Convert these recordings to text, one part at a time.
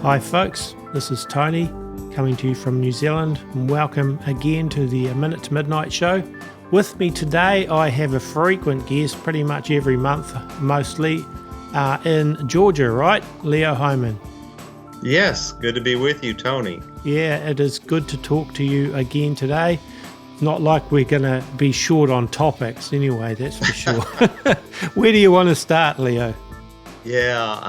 Hi folks, this is Tony coming to you from New Zealand, and welcome again to the Minute to Midnight Show. With me today I have a frequent guest pretty much every month, mostly in Georgia, right? Leo Hohmann. Yes, good to be with you, Tony. Yeah, it is good to talk to you again today. Not like we're going to be short on topics anyway, that's for sure. Where do you want to start, Leo? Yeah,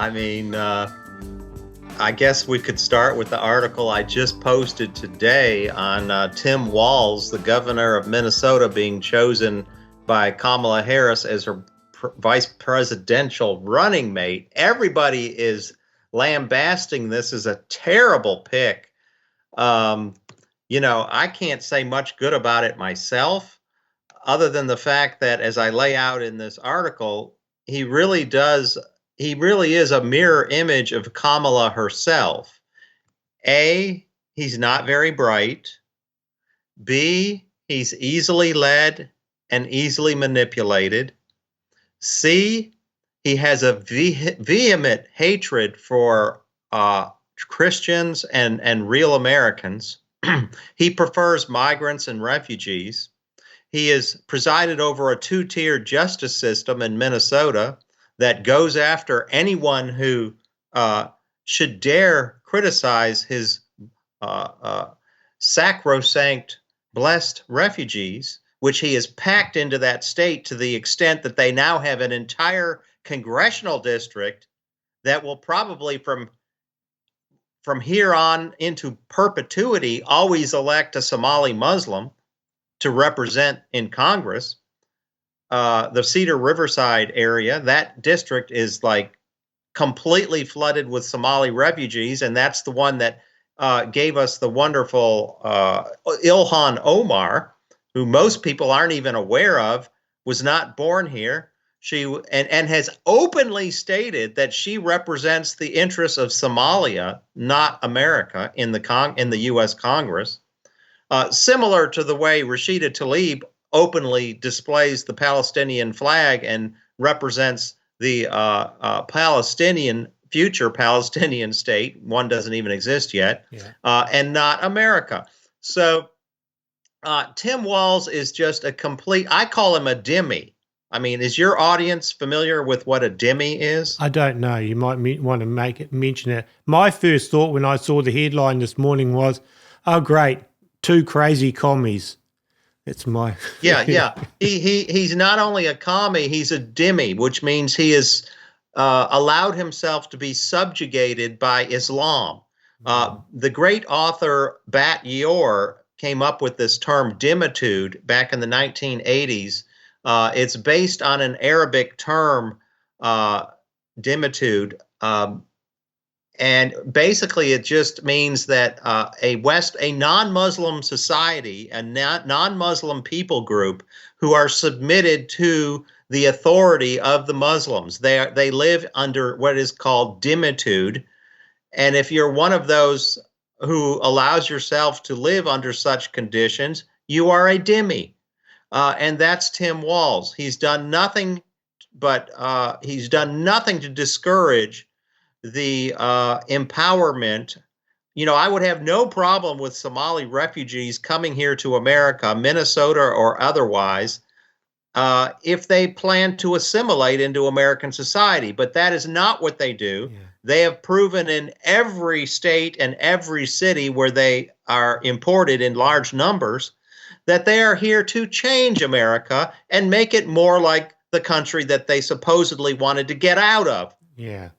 I guess we could start with the article I just posted today on Tim Walz, the governor of Minnesota, being chosen by Kamala Harris as her vice presidential running mate. Everybody is lambasting this as a terrible pick. I can't say much good about it myself, other than the fact that, as I lay out in this article, he really is a mirror image of Kamala herself. A, he's not very bright. B, he's easily led and easily manipulated. C, he has a vehement hatred for Christians and real Americans. He prefers migrants and refugees. He has presided over a two-tiered justice system in Minnesota that goes after anyone who should dare criticize his sacrosanct, blessed refugees, which he has packed into that state to the extent that they now have an entire congressional district that will probably from here on into perpetuity always elect a Somali Muslim to represent in Congress. The Cedar Riverside area, that district is like completely flooded with Somali refugees, and that's the one that gave us the wonderful Ilhan Omar, who most people aren't even aware of, was not born here. She and has openly stated that she represents the interests of Somalia, not America, in the U.S. Congress. Similar to the way Rashida Tlaib openly displays the Palestinian flag and represents the future Palestinian state. One doesn't even exist yet, and not America. So Tim Walz is just a complete, I call him a dhimmi. I mean, is your audience familiar with what a dhimmi is? I don't know. You might want to mention it. My first thought when I saw the headline this morning was, oh, great, two crazy commies. It's my... Yeah. He's not only a commie, he's a dhimmi, which means he has allowed himself to be subjugated by Islam. The great author Bat Yeor came up with this term Dimude back in the 1980s. It's based on an Arabic term, Dimude, and basically it just means that a non-Muslim society, a non-Muslim people group who are submitted to the authority of the Muslims. They live under what is called Dimude, and if you're one of those who allows yourself to live under such conditions, you are a dhimmi. And that's Tim Walz. He's done nothing to discourage the empowerment. I would have no problem with Somali refugees coming here to America, Minnesota or otherwise, if they plan to assimilate into American society. But that is not what they do. Yeah. They have proven in every state and every city where they are imported in large numbers that they are here to change America and make it more like the country that they supposedly wanted to get out of. Yeah.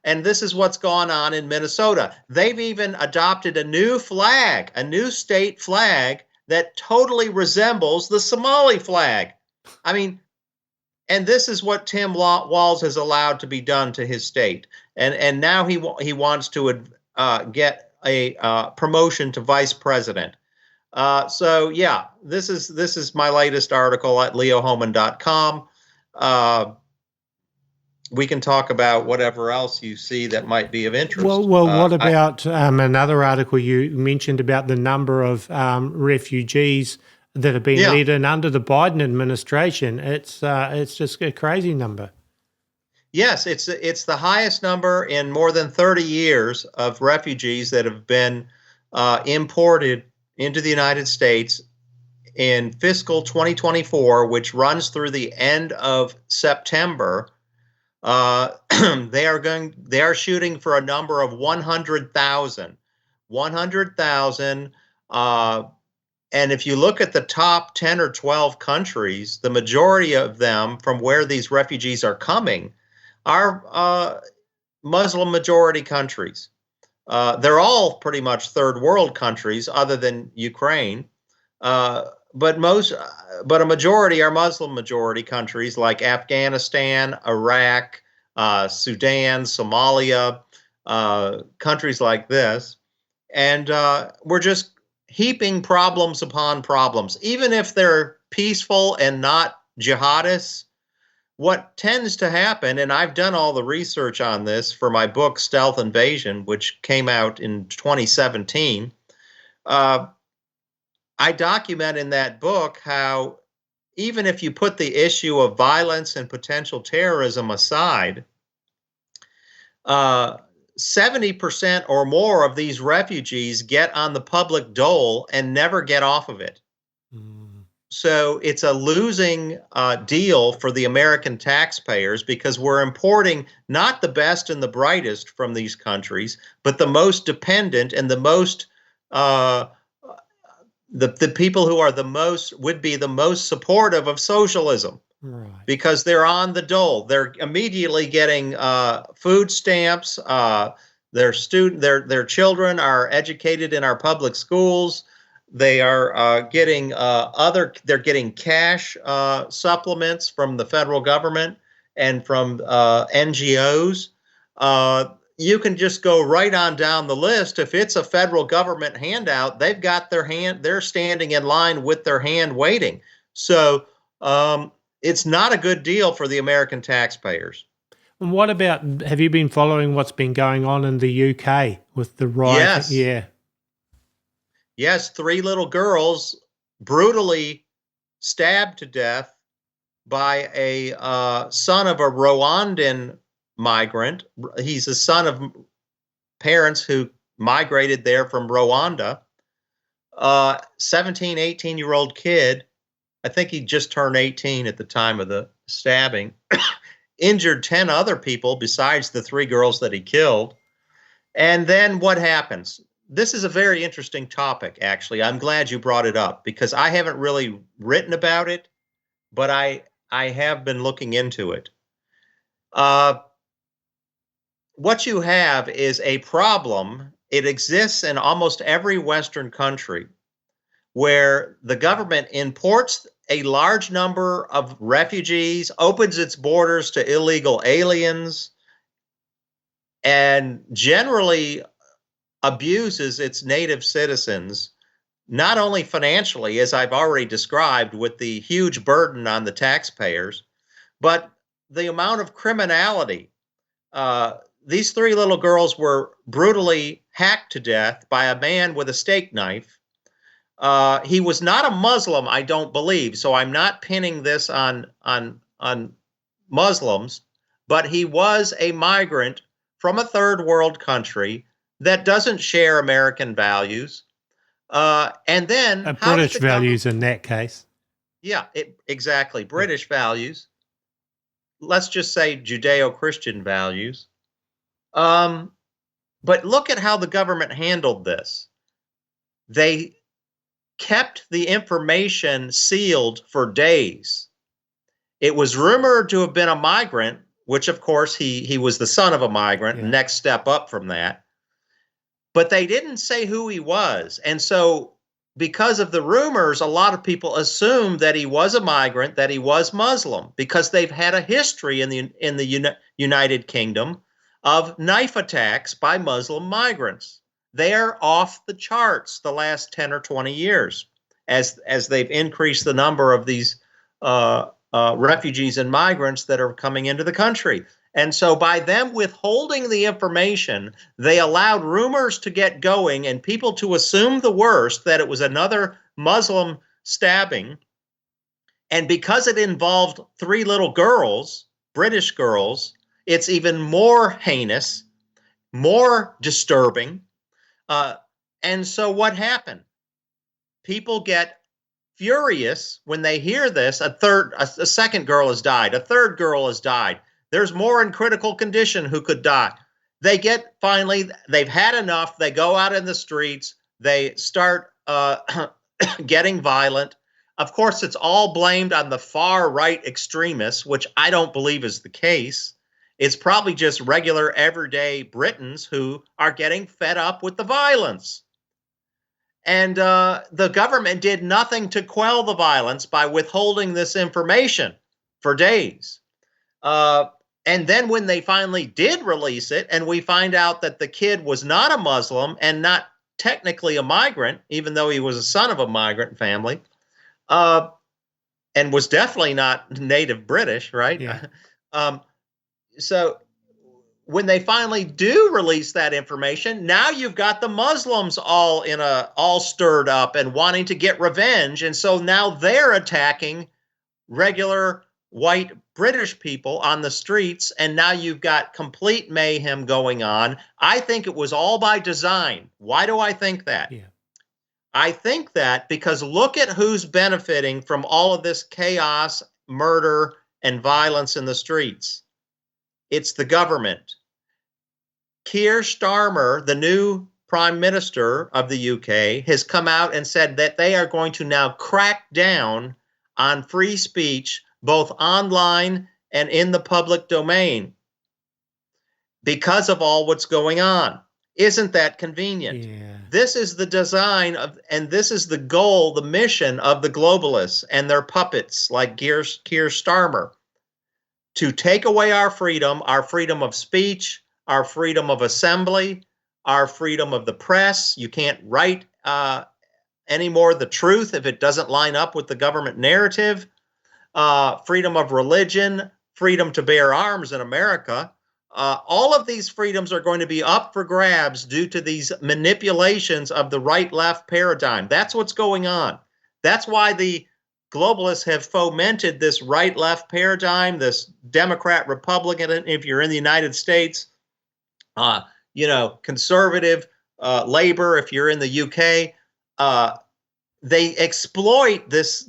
And this is what's gone on in Minnesota. They've even adopted a new flag, a new state flag that totally resembles the Somali flag. I mean, and this is what Tim Walz has allowed to be done to his state. And now he wants to get a promotion to vice president. This is my latest article at leohohmann.com. We can talk about whatever else you see that might be of interest. Well, what about another article you mentioned about the number of refugees that have been let in under the Biden administration? It's just a crazy number. Yes, it's the highest number in more than 30 years of refugees that have been imported into the United States in fiscal 2024, which runs through the end of September. They are shooting for a number of 100,000. 100,000. And if you look at the top 10 or 12 countries, the majority of them from where these refugees are coming are Muslim majority countries. They're all pretty much third world countries, other than Ukraine. But a majority are Muslim majority countries like Afghanistan, Iraq, Sudan, Somalia, countries like this. And we're just heaping problems upon problems. Even if they're peaceful and not jihadists, what tends to happen, and I've done all the research on this for my book, Stealth Invasion, which came out in 2017, I document in that book how even if you put the issue of violence and potential terrorism aside, 70% or more of these refugees get on the public dole and never get off of it. So it's a losing deal for the American taxpayers because we're importing not the best and the brightest from these countries, but the most dependent and the most the people who are would be the most supportive of socialism. Right. Because they're on the dole. They're immediately getting food stamps. Their children are educated in our public schools. They are getting they're getting cash supplements from the federal government and from NGOs. You can just go right on down the list. If it's a federal government handout, they've got they're standing in line with their hand waiting. So it's not a good deal for the American taxpayers. And what about, have you been following what's been going on in the UK with the riot? Yes. Yes, 3 little girls brutally stabbed to death by a son of a Rwandan migrant. He's a son of parents who migrated there from Rwanda. 17, 18-year-old kid. I think he just turned 18 at the time of the stabbing. Injured 10 other people besides the 3 girls that he killed. And then what happens? This is a very interesting topic, actually. I'm glad you brought it up because I haven't really written about it, but I have been looking into it. What you have is a problem. It exists in almost every Western country where the government imports a large number of refugees, opens its borders to illegal aliens, and generally abuses its native citizens, not only financially, as I've already described, with the huge burden on the taxpayers, but the amount of criminality. These 3 little girls were brutally hacked to death by a man with a steak knife. He was not a Muslim, I don't believe, so I'm not pinning this on Muslims, but he was a migrant from a third world country that doesn't share American values. And then British values in that case. Yeah, exactly. British values. Let's just say Judeo-Christian values. But look at how the government handled this. They kept the information sealed for days. It was rumored to have been a migrant, which of course he was the son of a migrant, yeah. Next step up from that. But they didn't say who he was. And so because of the rumors, a lot of people assumed that he was a migrant, that he was Muslim, because they've had a history in the United Kingdom of knife attacks by Muslim migrants. They're off the charts the last 10 or 20 years as they've increased the number of these refugees and migrants that are coming into the country. And so by them withholding the information, they allowed rumors to get going and people to assume the worst, that it was another Muslim stabbing. And because it involved 3 little girls, British girls, it's even more heinous, more disturbing. And so what happened? People get furious when they hear this. A second girl has died. A third girl has died. There's more in critical condition who could die. They've had enough. They go out in the streets. They start getting violent. Of course, it's all blamed on the far right extremists, which I don't believe is the case. It's probably just regular everyday Britons who are getting fed up with the violence. And the government did nothing to quell the violence by withholding this information for days. And then when they finally did release it, and we find out that the kid was not a Muslim and not technically a migrant, even though he was a son of a migrant family, and was definitely not native British, right? Yeah. So when they finally do release that information, now you've got the Muslims all stirred up and wanting to get revenge. And so now they're attacking regular white British people on the streets. And now you've got complete mayhem going on. I think it was all by design. Why do I think that? Yeah. I think that because look at who's benefiting from all of this chaos, murder, and violence in the streets. It's the government. Keir Starmer, the new Prime Minister of the UK, has come out and said that they are going to now crack down on free speech, both online and in the public domain, because of all what's going on. Isn't that convenient? Yeah. This is the design of, and this is the goal, the mission of the globalists and their puppets like Keir Starmer, to take away our freedom of speech, our freedom of assembly, our freedom of the press. You can't write anymore the truth if it doesn't line up with the government narrative. Freedom of religion, freedom to bear arms in America. All of these freedoms are going to be up for grabs due to these manipulations of the right-left paradigm. That's what's going on. That's why the globalists have fomented this right-left paradigm, this Democrat-Republican, if you're in the United States, conservative, labor, if you're in the UK. They exploit this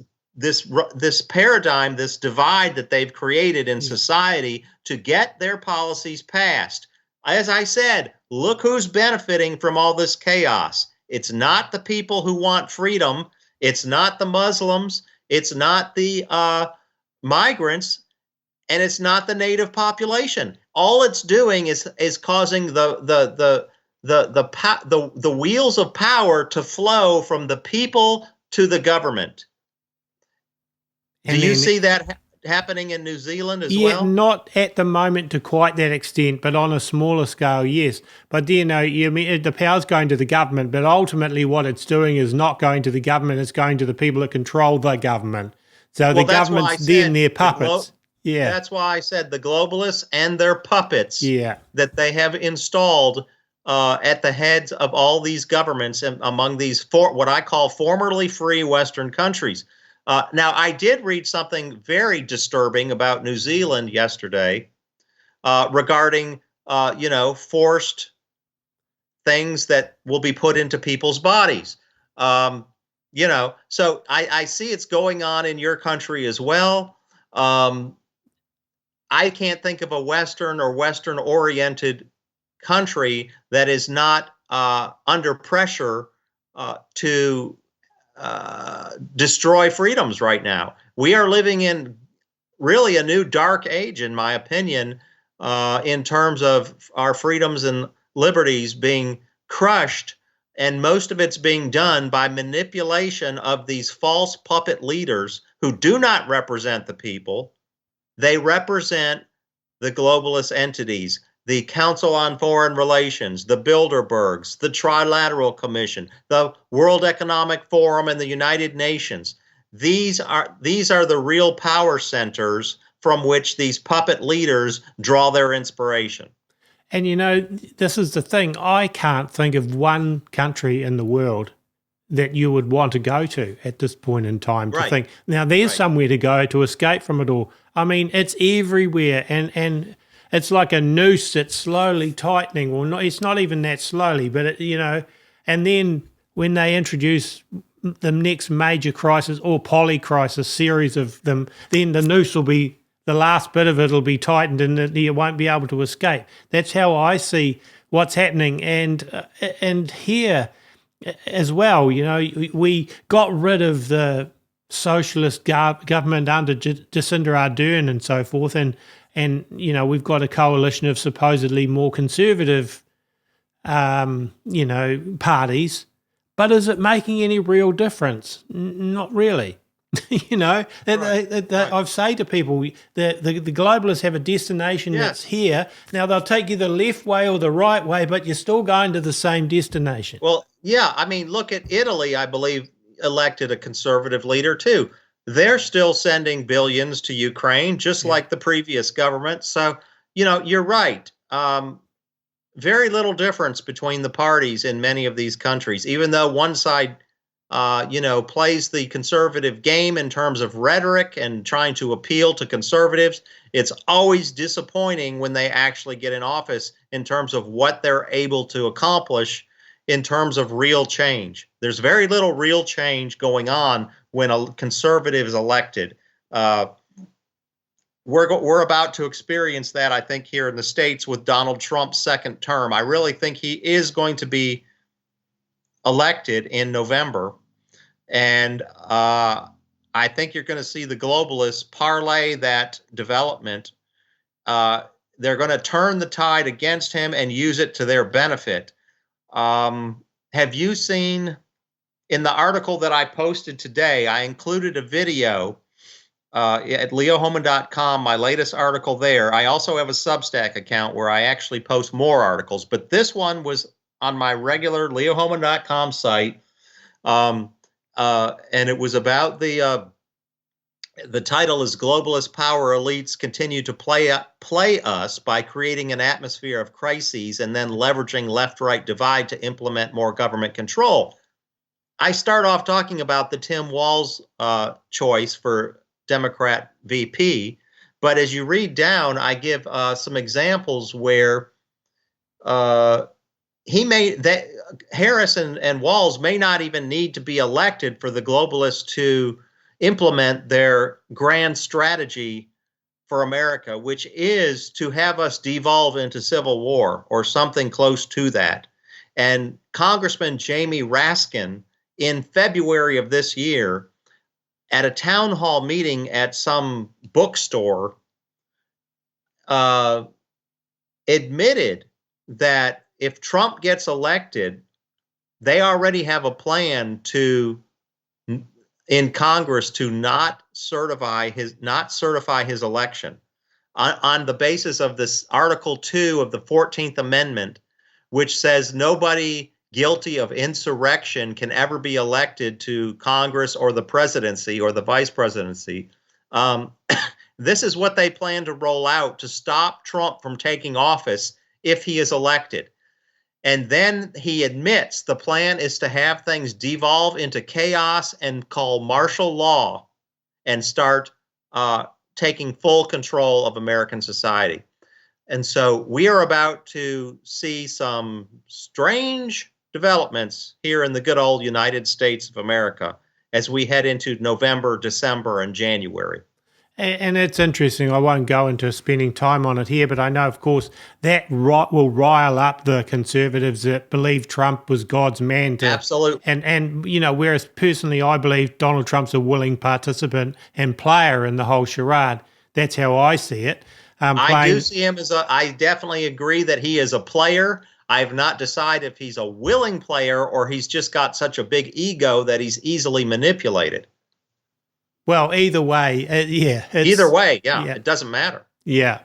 paradigm, this divide that they've created in society to get their policies passed. As I said, look who's benefiting from all this chaos. It's not the people who want freedom. It's not the Muslims. It's not the migrants, and it's not the native population. All it's doing is causing the wheels of power to flow from the people to the government. Do you see that happening in New Zealand as well? Yeah, not at the moment to quite that extent, but on a smaller scale, yes. But the power's going to the government, but ultimately what it's doing is not going to the government, it's going to the people that control the government. So the government's then their puppets. Yeah. That's why I said the globalists and their puppets that they have installed at the heads of all these governments and among these what I call formerly free Western countries. Now, I did read something very disturbing about New Zealand yesterday regarding, forced things that will be put into people's bodies. So I see it's going on in your country as well. I can't think of a Western or Western-oriented country that is not under pressure to destroy freedoms right now. We are living in really a new dark age, in my opinion, in terms of our freedoms and liberties being crushed, and most of it's being done by manipulation of these false puppet leaders who do not represent the people. They represent the globalist entities, the Council on Foreign Relations, the Bilderbergs, the Trilateral Commission, the World Economic Forum, and the United Nations. These are the real power centers from which these puppet leaders draw their inspiration. And this is the thing. I can't think of one country in the world that you would want to go to at this point in time to think, now there's somewhere to go to escape from it all. I mean, it's everywhere. And it's like a noose that's slowly tightening. Well, not, it's not even that slowly, but and then when they introduce the next major crisis or polycrisis series of them, then the noose will be, the last bit of it will be tightened and you won't be able to escape. That's how I see what's happening. And here as well, we got rid of the socialist government under Jacinda Ardern and so forth, and we've got a coalition of supposedly more conservative parties. But is it making any real difference? Not really. I've said to people that the globalists have a destination that's here. Now, they'll take you the left way or the right way, but you're still going to the same destination. Well, yeah. I mean, look at Italy, I believe, elected a conservative leader, too. They're still sending billions to Ukraine, just like the previous government. So, you're right. Very little difference between the parties in many of these countries, even though one side, plays the conservative game in terms of rhetoric and trying to appeal to conservatives. It's always disappointing when they actually get in office in terms of what they're able to accomplish in terms of real change. There's very little real change going on when a conservative is elected. We're about to experience that, I think, here in the States with Donald Trump's second term. I really think he is going to be elected in November. And I think you're going to see the globalists parlay that development. They're going to turn the tide against him and use it to their benefit. Have you seen, in the article that I posted today, I included a video at leohohmann.com, my latest article there. I also have a Substack account where I actually post more articles, but this one was on my regular leohohmann.com site, and it was about the title is "Globalist Power Elites Continue to Play Us by Creating an Atmosphere of Crises and Then Leveraging Left-Right Divide to Implement More Government Control." I start off talking about the Tim Walz choice for Democrat VP, but as you read down, I give some examples where Harris and Walz may not even need to be elected for the globalists to implement their grand strategy for America, which is to have us devolve into civil war or something close to that. And Congressman Jamie Raskin, in February of this year, at a town hall meeting at some bookstore, admitted that if Trump gets elected, they already have a plan in Congress to not certify his election on the basis of this Article 2 of the 14th Amendment, which says nobody guilty of insurrection can ever be elected to Congress or the presidency or the vice presidency. This is what they plan to roll out to stop Trump from taking office if he is elected. And then he admits the plan is to have things devolve into chaos and call martial law and start taking full control of American society. And so we are about to see some strange developments here in the good old United States of America as we head into November, December, and January. And it's interesting. I won't go into spending time on it here, but I know, of course, that will rile up the conservatives that believe Trump was God's man. Absolutely. And whereas personally I believe Donald Trump's a willing participant and player in the whole charade. That's how I see it. I do see him I definitely agree that he is a player. I have not decided if he's a willing player or he's just got such a big ego that he's easily manipulated. Well, either way, Either way, it doesn't matter. Yeah,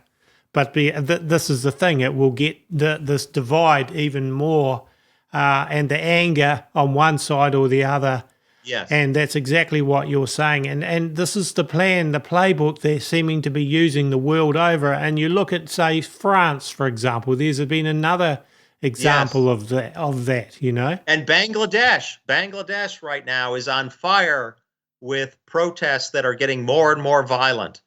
but this is the thing. It will get this divide even more and the anger on one side or the other. Yes. And that's exactly what you're saying. And this is the plan, the playbook they're seeming to be using the world over. And you look at, say, France, for example, there's been another example of that, And Bangladesh right now is on fire with protests that are getting more and more violent.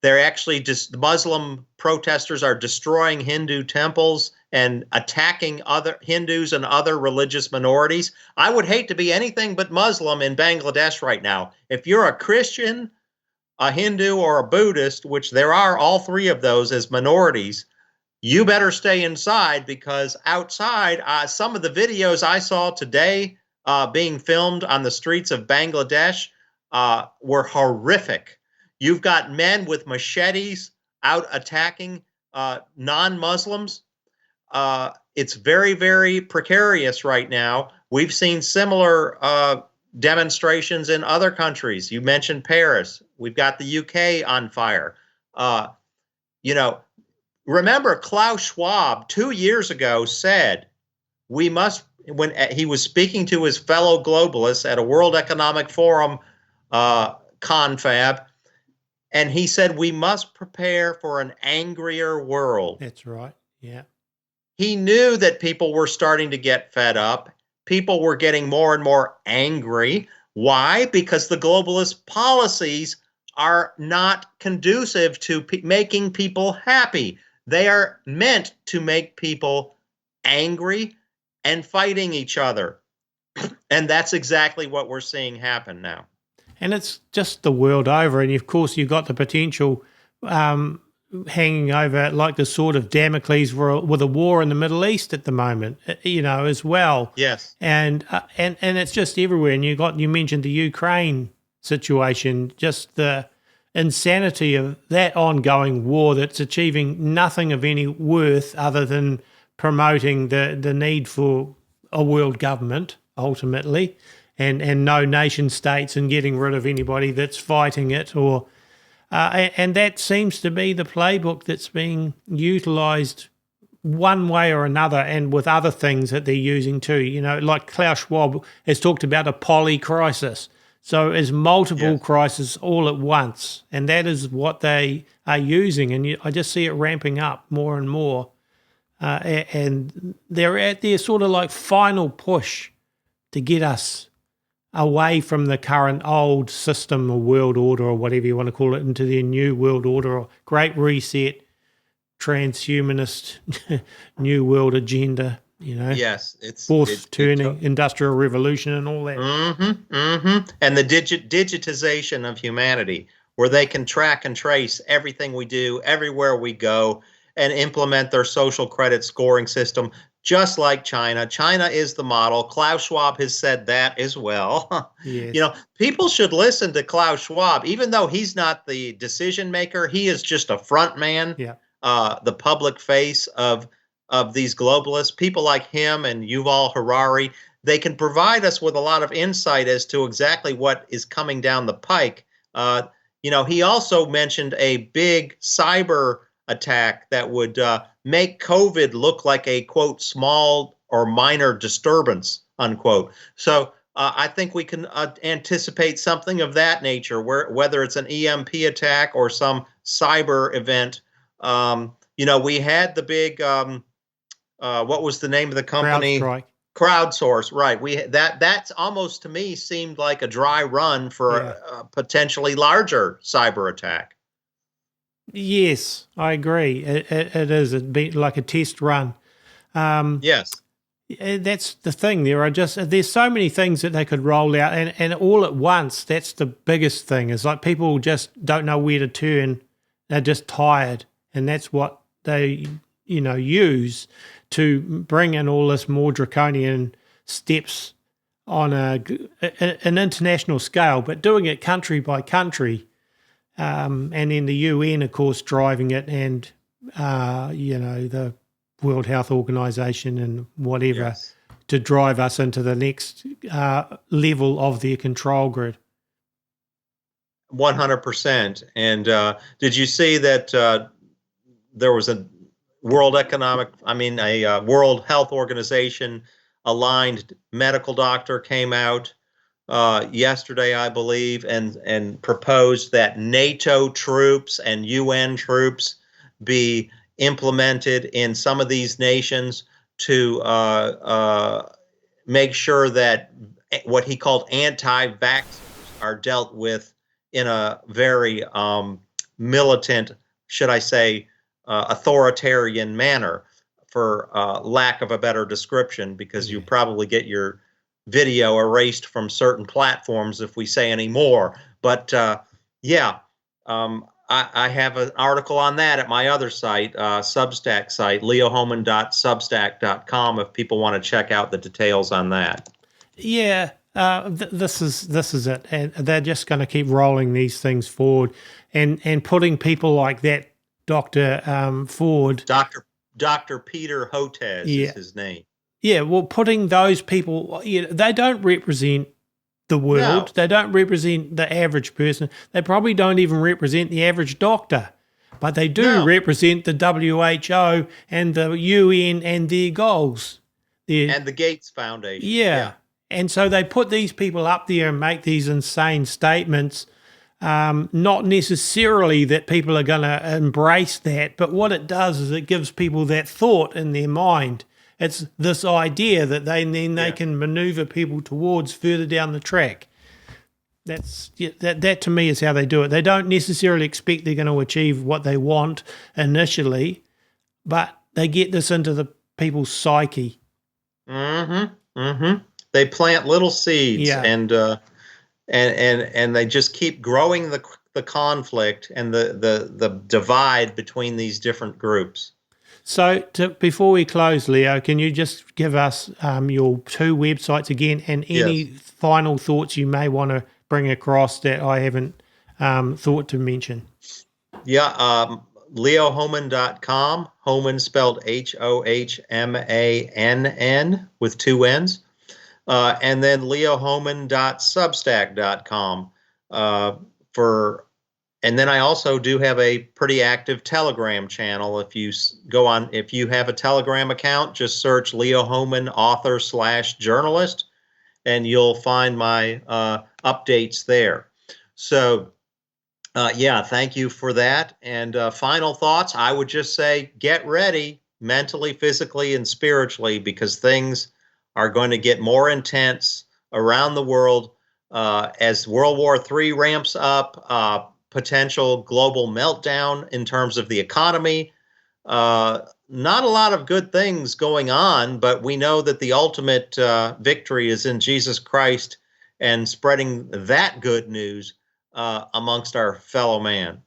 They're actually just the Muslim protesters are destroying Hindu temples and attacking other Hindus and other religious minorities. I would hate to be anything but Muslim in Bangladesh right now. If you're a Christian, a Hindu, or a Buddhist, which there are all three of those as minorities, you better stay inside, because outside, some of the videos I saw today being filmed on the streets of Bangladesh were horrific. You've got men with machetes out attacking non-Muslims. It's very, very precarious right now. We've seen similar demonstrations in other countries. You mentioned Paris. We've got the UK on fire. You know, remember Klaus Schwab 2 years ago said we must, when he was speaking to his fellow globalists at a World Economic Forum confab, and he said we must prepare for an angrier world. That's right. Yeah. He knew that people were starting to get fed up. People were getting more and more angry. Why? Because the globalist policies are not conducive to making people happy. They are meant to make people angry and fighting each other. And that's exactly what we're seeing happen now. And it's just the world over. And of course, you've got the potential hanging over like the sword of Damocles with a war in the Middle East at the moment, as well. Yes. And it's just everywhere. And you mentioned the Ukraine situation, just the insanity of that ongoing war that's achieving nothing of any worth other than promoting the need for a world government ultimately, and no nation states, and getting rid of anybody that's fighting it, and that seems to be the playbook that's being utilised one way or another, and with other things that they're using too. Like Klaus Schwab has talked about a poly crisis. So it's multiple crises all at once, and that is what they are using. And I just see it ramping up more and more, and they're at their sort of like final push to get us away from the current old system or world order or whatever you want to call it into their new world order or great reset, transhumanist, new world agenda. Yes, fourth turning, industrial revolution, and all that. And the digitization of humanity, where they can track and trace everything we do, everywhere we go, and implement their social credit scoring system, just like China. China is the model. Klaus Schwab has said that as well. Yes. People should listen to Klaus Schwab, even though he's not the decision maker. He is just a front man, the public face of these globalists. People like him and Yuval Harari, they can provide us with a lot of insight as to exactly what is coming down the pike. He also mentioned a big cyber attack that would make COVID look like a, quote, small or minor disturbance, unquote. So I think we can anticipate something of that nature, whether it's an EMP attack or some cyber event. We had the big, what was the name of the company? Crowdsource, right? That's almost, to me, seemed like a dry run for a potentially larger cyber attack. Yes, I agree. It is. It'd be like a test run. Yes. That's the thing. There's so many things that they could roll out, and all at once. That's the biggest thing. Is like people just don't know where to turn. They're just tired, and that's what they use to bring in all this more draconian steps on an international scale, but doing it country by country. And then the UN, of course, driving it, and the World Health Organization and whatever, to drive us into the next level of their control grid. 100%. And did you see that there was a World Health Organization aligned medical doctor came out yesterday, I believe, and proposed that NATO troops and UN troops be implemented in some of these nations to make sure that what he called anti-vaxxers are dealt with in a very militant, should I say, authoritarian manner, for lack of a better description, because you probably get your video erased from certain platforms if we say any more. But I have an article on that at my other site, Substack site, leohohmann.substack.com, if people want to check out the details on that. Yeah, this is it, and they're just going to keep rolling these things forward, and putting people like that, Dr. Ford, Dr. Peter Hotez is his name. Yeah, well, putting those people, they don't represent the world. No. They don't represent the average person. They probably don't even represent the average doctor, but they do represent the WHO and the UN and their goals. And the Gates Foundation. Yeah. And so they put these people up there and make these insane statements, not necessarily that people are going to embrace that, but what it does is it gives people that thought in their mind. It's this idea that they can maneuver people towards further down the track. That to me is how they do it. They don't necessarily expect they're going to achieve what they want initially, but they get this into the people's psyche. They plant little seeds, and they just keep growing the conflict and the divide between these different groups. So before we close, Leo, can you just give us your two websites again, and any final thoughts you may want to bring across that I haven't thought to mention? Yeah, leohohmann.com, Hohmann spelled Hohmann with two N's, and then leohohmann.substack.com and then I also do have a pretty active Telegram channel. If you have a Telegram account, just search Leo Hohmann author/journalist, and you'll find my updates there. So, thank you for that. And final thoughts, I would just say, get ready mentally, physically, and spiritually, because things are going to get more intense around the world as World War III ramps up. Potential global meltdown in terms of the economy. Not a lot of good things going on, but we know that the ultimate victory is in Jesus Christ, and spreading that good news amongst our fellow man.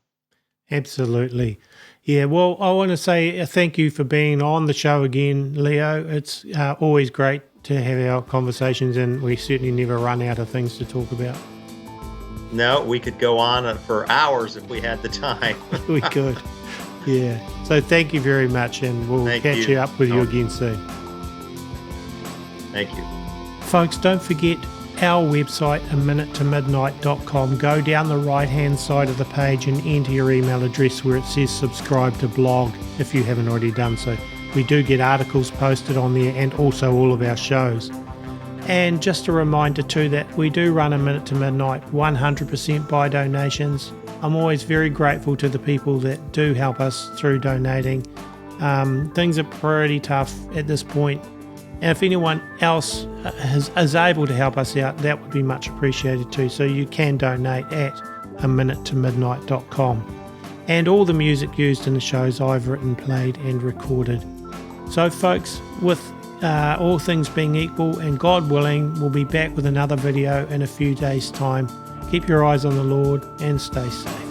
Absolutely. Yeah, well, I want to say thank you for being on the show again, Leo. It's always great to have our conversations, and we certainly never run out of things to talk about. No, we could go on for hours if we had the time. We could. Yeah. So thank you very much, and we'll catch you up with you again soon. Thank you. Folks, don't forget our website, aminutetomidnight.com. Go down the right-hand side of the page and enter your email address where it says subscribe to blog if you haven't already done so. We do get articles posted on there, and also all of our shows. And just a reminder too that we do run A Minute to Midnight 100% by donations. I'm always very grateful to the people that do help us through donating. Things are pretty tough at this point. And if anyone else is able to help us out, that would be much appreciated too. So you can donate at aminutetomidnight.com. And all the music used in the shows I've written, played and recorded. So folks, with all things being equal and God willing, we'll be back with another video in a few days' time. Keep your eyes on the Lord and stay safe.